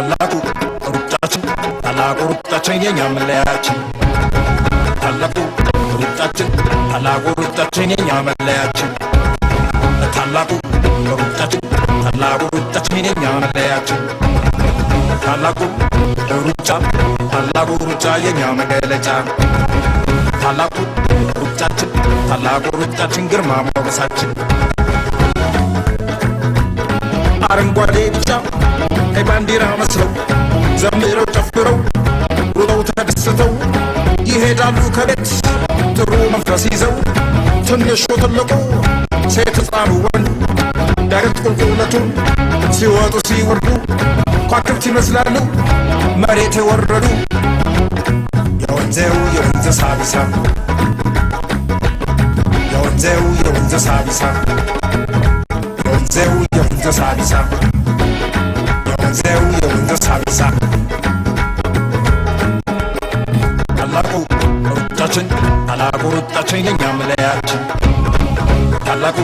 ታላቁ ሩጫችን ታላቁ ሩጫችን የኛ መለያችን ታላቁ ሩጫችን ታላቁ ሩጫችን የኛ መለያችን ታላቁ ሩጫችን ታላቁ ሩጫችን የኛ መለያችን ታላቁ ሩጫ የኛ መገለጫ ታላቁ ሩጫችን ግርማ ሞገሳችን አረንጓዴ ቢጫ ቀይ ባንዲራ መስለው ዘምረው ጨፍረው ሩጠው ተደስተው ይሄዳሉ ከቤት ጥሩ መንፈስ ይዘው ትንሹ ትልቁ ሴት ሕፃኑ ወንዱ ዳገት ቁልቁለቱን ሲወጡ ሲወርዱ ከዋክብት ይመስላሉ መሬት የወረዱ የወንዝ ሳቢሳ የወንዝ ሳቢሳ የወንዝ ሳቢሳ የወንዝ ሳቢሳ ታላቁ ሩጫችን የኛ መለያችን ታላቁ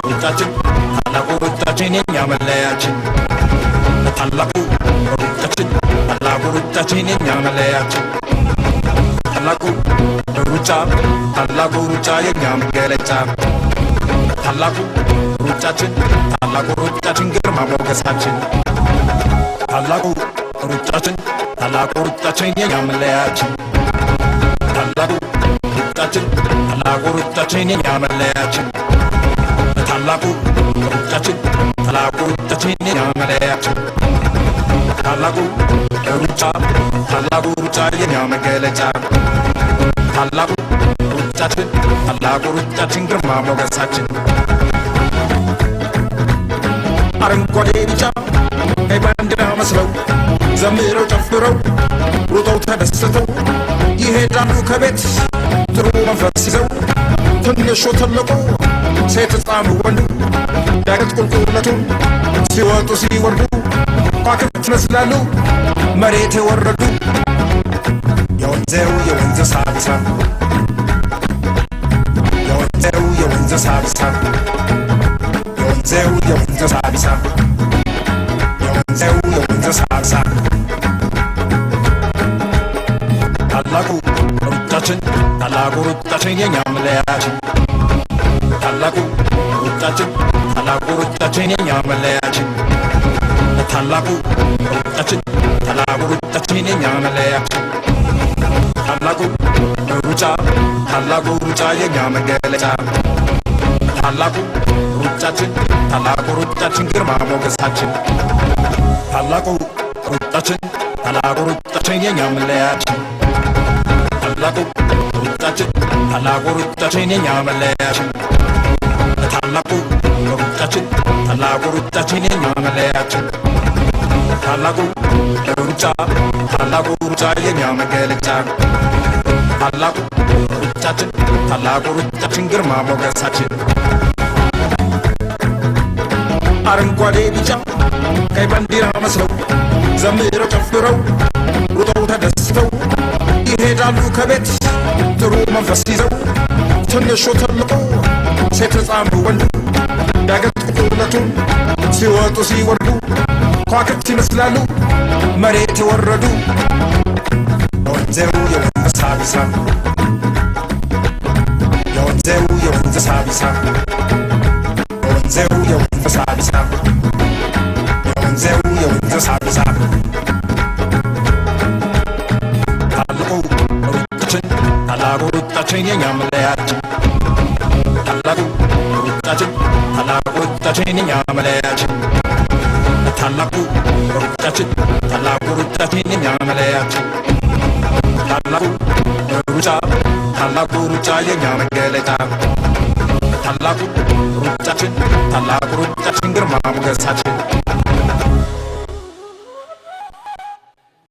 ሩጫችን የኛ መለያችን ታላቁ ሩጫችን የኛ መለያችን ታላቁ ሩጫ የኛ መገለጫ ታላቁ ሩጫችን ግርማ ሞገሳችን ታላቁ ሩጫችን የኛ መለያችን ታላቁ ሩጫችን የኛ መለያችን ታላቁ ሩጫችን የኛ መለያችን ታላቁ ሩጫ የኛ መገለጫ ታላቁ ሩጫችን ግርማ ሞገሳችን አረንጓዴ ቢጫ ቀይ ባንዲራ መስለው ዘምረው ጨፍረው ሩጠው ተደስተው ይሄዳሉ ከቤት ጥሩ መንፈስ ይዘው ትንሹ ትልቁ ሴት ሕፃኑ ወንዱ ዳገት ቁልቁለቱን ሲወጡ ሲወርዱ ከዋክብት ይመስላሉ መሬት የወረዱ የወንዝ ሳቢሳ የወንዝ ሳቢሳ የወንዝ ሳቢሳ የወንዝ ሳቢሳ ታላቁ ሩጫችን የኛ መለያችን ታላቁ ሩጫችን የኛ መለያችን ታላቁ ሩጫችን የኛ መለያችን ታላቁ ሩጫ የኛ መገለጫ ታላቁ ሩጫችን ግርማ ሞገሳችን ታላቁ ሩጫችን የኛ መለያችን ታላቁ ሩጫችን የኛ መለያችን ታላቁ ሩጫችን የኛ መለያችን ታላቁ ሩጫ የኛ መገለጫ ታላቁ ሩጫችን ግርማ ሞገሳችን አረንጓዴ ቢጫ ቀይ ባንዲራ መስለው ዘምረው ጨፍረው ሩጠው ተደስተው ይሄዳሉ ከቤት ጥሩ መንፈስ ይዘው ትንሹ ትልቁ ሴት ሕፃኑ ወንዱ ዳገት ቁልቁለቱን ሲወጡ ሲወርዱ ከዋክብት ይመስላሉ መሬት የወረዱ የወንዝ ሳቢሳ የወንዝ ሳቢሳ የወንዝ ሳቢሳ የወንዝ ሳቢሳ ታላቁ ሩጫችን የኛ መለያችን ታላቁ ሩጫችን የኛ መለያችን ታላቁ ሩጫችን የኛ መለያችን ታላቁ ሩጫ የኛ መገለጫ ታላቁ ሩጫችን ግርማ ሞገሳችን